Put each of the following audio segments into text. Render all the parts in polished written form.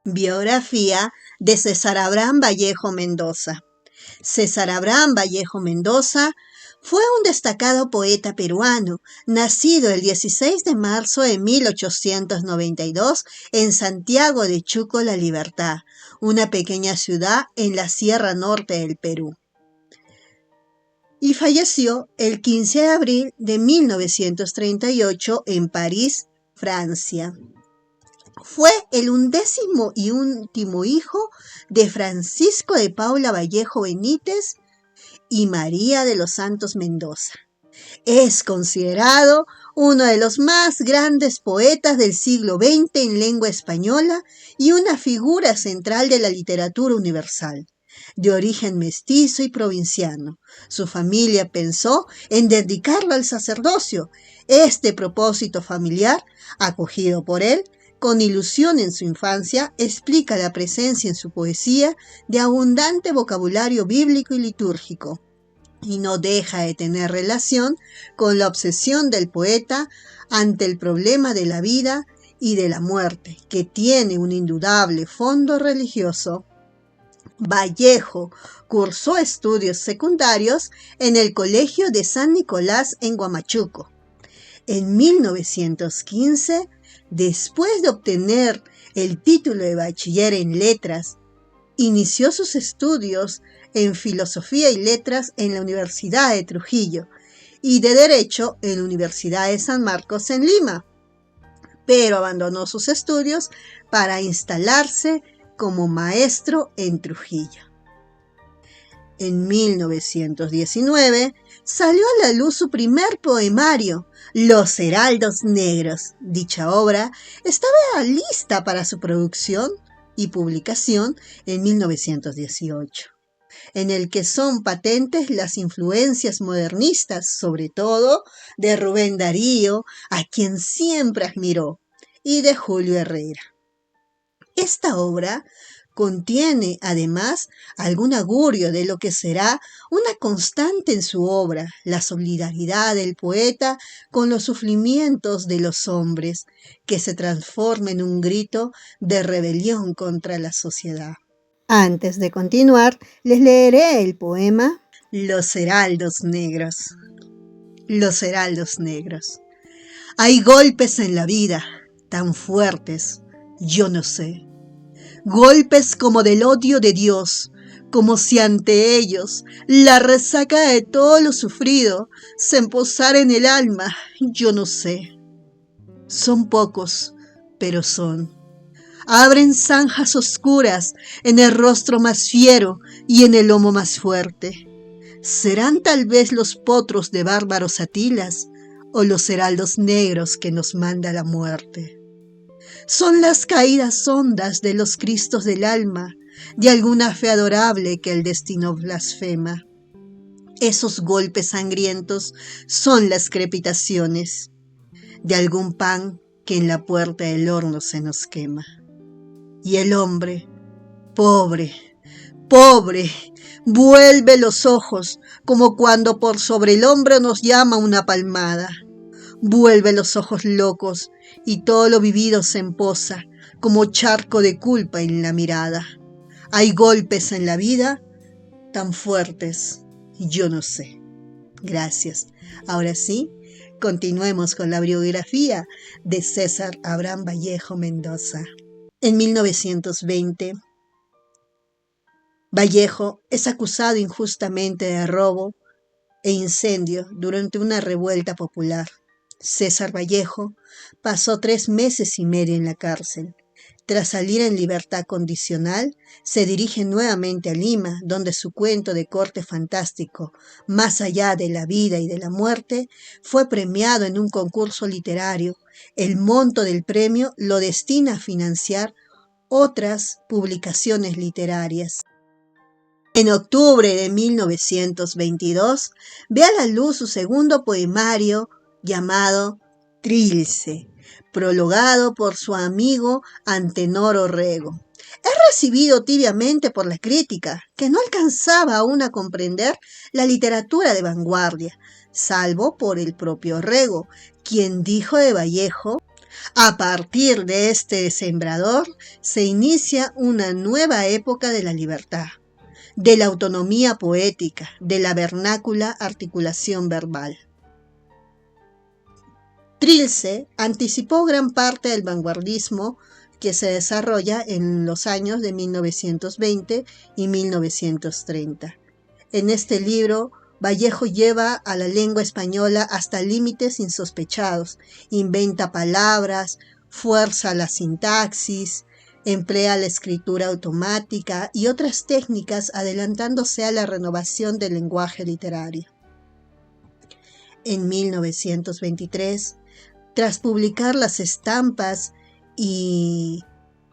Biografía de César Abraham Vallejo Mendoza. César Abraham Vallejo Mendoza fue un destacado poeta peruano, nacido el 16 de marzo de 1892 en Santiago de Chuco, La Libertad, una pequeña ciudad en la Sierra Norte del Perú. Y falleció el 15 de abril de 1938 en París, Francia. Fue el 11º y último hijo de Francisco de Paula Vallejo Benítez y María de los Santos Mendoza. Es considerado uno de los más grandes poetas del siglo XX en lengua española y una figura central de la literatura universal. De origen mestizo y provinciano, su familia pensó en dedicarlo al sacerdocio. Este propósito familiar, acogido por él, con ilusión en su infancia, explica la presencia en su poesía de abundante vocabulario bíblico y litúrgico, y no deja de tener relación con la obsesión del poeta ante el problema de la vida y de la muerte, que tiene un indudable fondo religioso. Vallejo cursó estudios secundarios en el Colegio de San Nicolás en Huamachuco. En 1915, después de obtener el título de bachiller en letras, inició sus estudios en filosofía y letras en la Universidad de Trujillo y de Derecho en la Universidad de San Marcos en Lima, pero abandonó sus estudios para instalarse como maestro en Trujillo. En 1919 salió a la luz su primer poemario, Los Heraldos Negros. Dicha obra estaba lista para su producción y publicación en 1918, en el que son patentes las influencias modernistas, sobre todo de Rubén Darío, a quien siempre admiró, y de Julio Herrera. Esta obra contiene, además, algún augurio de lo que será una constante en su obra, la solidaridad del poeta con los sufrimientos de los hombres, que se transforma en un grito de rebelión contra la sociedad. Antes de continuar, les leeré el poema Los Heraldos Negros. Los Heraldos Negros. Hay golpes en la vida tan fuertes, yo no sé. Golpes como del odio de Dios, como si ante ellos la resaca de todo lo sufrido se emposara en el alma, yo no sé. Son pocos, pero son. Abren zanjas oscuras en el rostro más fiero y en el lomo más fuerte. ¿Serán tal vez los potros de bárbaros Atilas o los heraldos negros que nos manda la muerte? Son las caídas hondas de los Cristos del alma, de alguna fe adorable que el destino blasfema. Esos golpes sangrientos son las crepitaciones de algún pan que en la puerta del horno se nos quema. Y el hombre, pobre, pobre, vuelve los ojos como cuando por sobre el hombro nos llama una palmada. Vuelve los ojos locos y todo lo vivido se emposa como charco de culpa en la mirada. Hay golpes en la vida tan fuertes, yo no sé. Gracias. Ahora sí, continuemos con la biografía de César Abraham Vallejo Mendoza. En 1920, Vallejo es acusado injustamente de robo e incendio durante una revuelta popular. César Vallejo pasó 3 meses y medio en la cárcel. Tras salir en libertad condicional, se dirige nuevamente a Lima, donde su cuento de corte fantástico, Más allá de la vida y de la muerte, fue premiado en un concurso literario. El monto del premio lo destina a financiar otras publicaciones literarias. En octubre de 1922, ve a la luz su segundo poemario, llamado Trilce, prologado por su amigo Antenor Orrego. Es recibido tibiamente por la crítica, que no alcanzaba aún a comprender la literatura de vanguardia, salvo por el propio Orrego, quien dijo de Vallejo: A partir de este sembrador se inicia una nueva época de la libertad, de la autonomía poética, de la vernácula articulación verbal. Trilce anticipó gran parte del vanguardismo que se desarrolla en los años de 1920 y 1930. En este libro, Vallejo lleva a la lengua española hasta límites insospechados, inventa palabras, fuerza la sintaxis, emplea la escritura automática y otras técnicas adelantándose a la renovación del lenguaje literario. En 1923, tras publicar las estampas y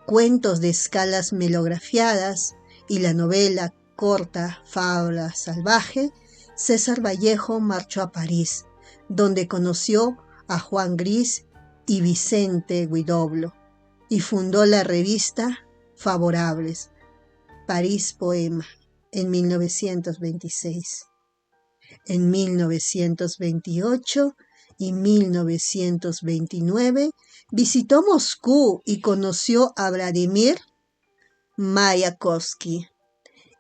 cuentos de escalas melografiadas y la novela corta Fábula salvaje, César Vallejo marchó a París, donde conoció a Juan Gris y Vicente Huidobro, y fundó la revista Favorables, París Poema, en 1926. En 1928 y 1929 visitó Moscú y conoció a Vladimir Mayakovsky.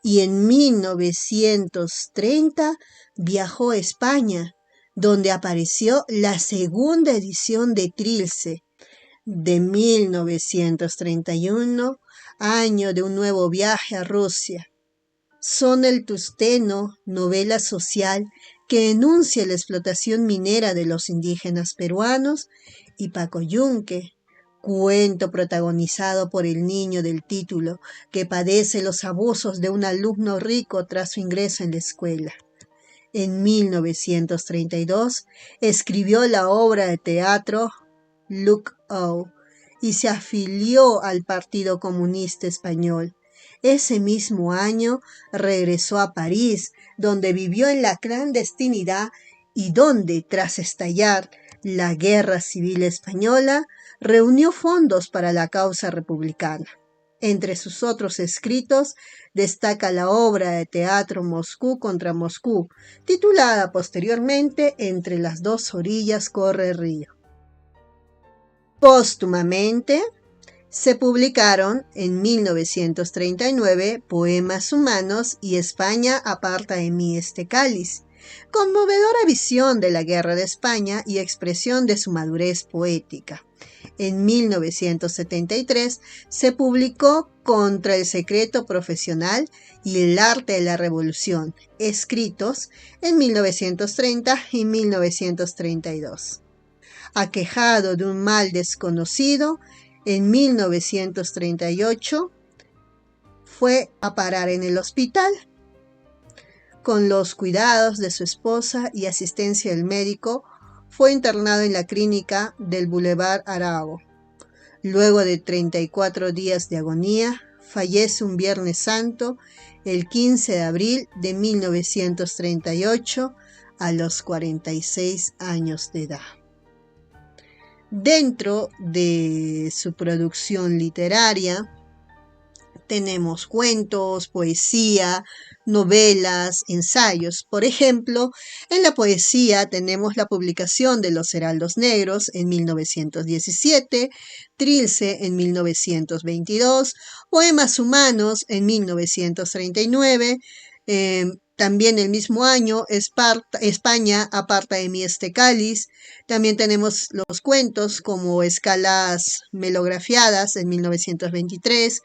Y en 1930 viajó a España, donde apareció la segunda edición de Trilce, de 1931, año de un nuevo viaje a Rusia. Son el Tusteno, novela social que enuncia la explotación minera de los indígenas peruanos, y Paco Yunque, cuento protagonizado por el niño del título, que padece los abusos de un alumno rico tras su ingreso en la escuela. En 1932 escribió la obra de teatro Look Out y se afilió al Partido Comunista Español. Ese mismo año regresó a París, donde vivió en la clandestinidad y donde, tras estallar la Guerra Civil Española, reunió fondos para la causa republicana. Entre sus otros escritos destaca la obra de teatro Moscú contra Moscú, titulada posteriormente Entre las dos orillas corre el río. Póstumamente, se publicaron en 1939 Poemas Humanos y España aparta de mí este cáliz, conmovedora visión de la guerra de España y expresión de su madurez poética. En 1973 se publicó Contra el secreto profesional y el arte de la revolución, escritos en 1930 y 1932. Aquejado de un mal desconocido, en 1938 fue a parar en el hospital. Con los cuidados de su esposa y asistencia del médico, fue internado en la clínica del Boulevard Arago. Luego de 34 días de agonía, fallece un Viernes Santo, el 15 de abril de 1938, a los 46 años de edad. Dentro de su producción literaria tenemos cuentos, poesía, novelas, ensayos. Por ejemplo, en la poesía tenemos la publicación de Los Heraldos Negros en 1917, Trilce en 1922, Poemas Humanos en 1939, también el mismo año, España aparta de mí este cáliz. También tenemos los cuentos como Escalas melografiadas en 1923.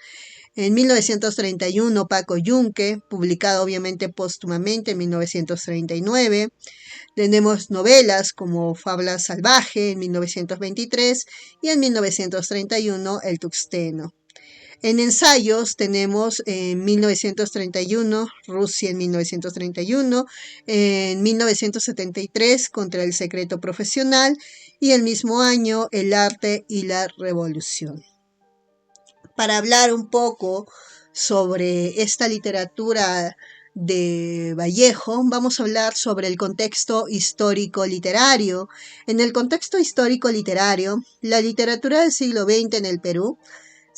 En 1931, Paco Yunque, publicado obviamente póstumamente en 1939. Tenemos novelas como Fábula salvaje en 1923 y en 1931 El Tuxteno. En ensayos tenemos en 1931, Rusia en 1931, en 1973 Contra el secreto profesional y el mismo año El arte y la revolución. Para hablar un poco sobre esta literatura de Vallejo, vamos a hablar sobre el contexto histórico-literario. En el contexto histórico-literario, la literatura del siglo XX en el Perú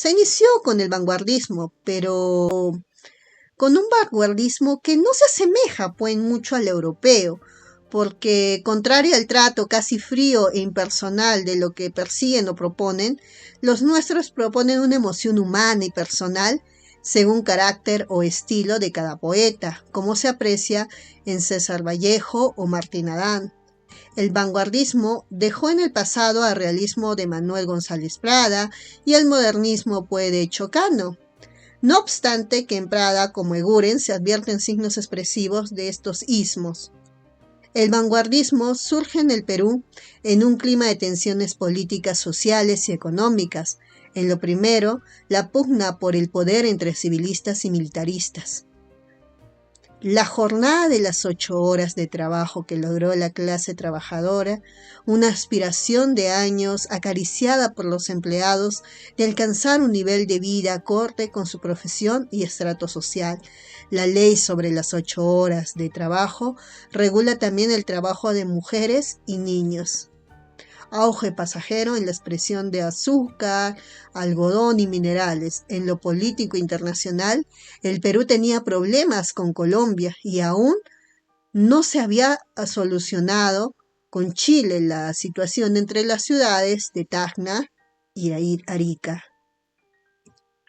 se inició con el vanguardismo, pero con un vanguardismo que no se asemeja pues mucho al europeo, porque contrario al trato casi frío e impersonal de lo que persiguen o proponen, los nuestros proponen una emoción humana y personal según carácter o estilo de cada poeta, como se aprecia en César Vallejo o Martín Adán. El vanguardismo dejó en el pasado al realismo de Manuel González Prada y al modernismo de Chocano. No obstante que en Prada como Eguren se advierten signos expresivos de estos ismos. El vanguardismo surge en el Perú en un clima de tensiones políticas, sociales y económicas. En lo primero, la pugna por el poder entre civilistas y militaristas. La jornada de las 8 horas de trabajo que logró la clase trabajadora, una aspiración de años acariciada por los empleados de alcanzar un nivel de vida acorde con su profesión y estrato social. La ley sobre las 8 horas de trabajo regula también el trabajo de mujeres y niños. Auge pasajero en la expresión de azúcar, algodón y minerales. En lo político internacional, el Perú tenía problemas con Colombia y aún no se había solucionado con Chile la situación entre las ciudades de Tacna y Arica.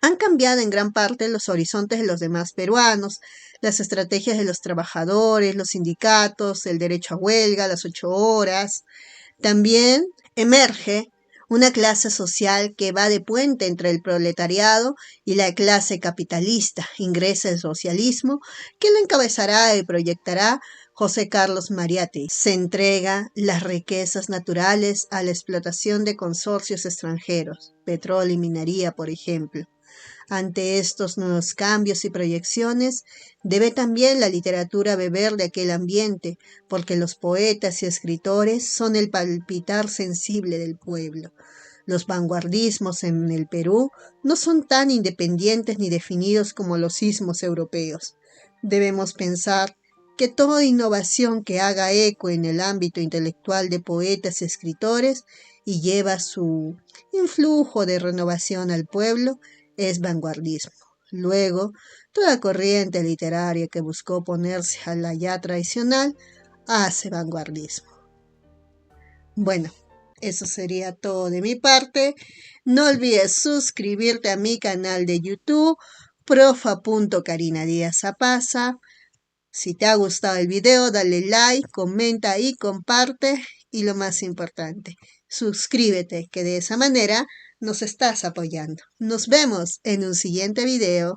Han cambiado en gran parte los horizontes de los demás peruanos, las estrategias de los trabajadores, los sindicatos, el derecho a huelga, las 8 horas. También emerge una clase social que va de puente entre el proletariado y la clase capitalista. Ingresa el socialismo, que lo encabezará y proyectará José Carlos Mariátegui. Se entrega las riquezas naturales a la explotación de consorcios extranjeros, petróleo y minería, por ejemplo. Ante estos nuevos cambios y proyecciones, debe también la literatura beber de aquel ambiente, porque los poetas y escritores son el palpitar sensible del pueblo. Los vanguardismos en el Perú no son tan independientes ni definidos como los ismos europeos. Debemos pensar que toda innovación que haga eco en el ámbito intelectual de poetas y escritores y lleva su influjo de renovación al pueblo es vanguardismo. Luego, toda corriente literaria que buscó oponerse a la ya tradicional hace vanguardismo. Bueno, eso sería todo de mi parte. No olvides suscribirte a mi canal de YouTube, profa.carinadiazapasa. Si te ha gustado el video, dale like, comenta y comparte. Y lo más importante, suscríbete, que de esa manera nos estás apoyando. Nos vemos en un siguiente video.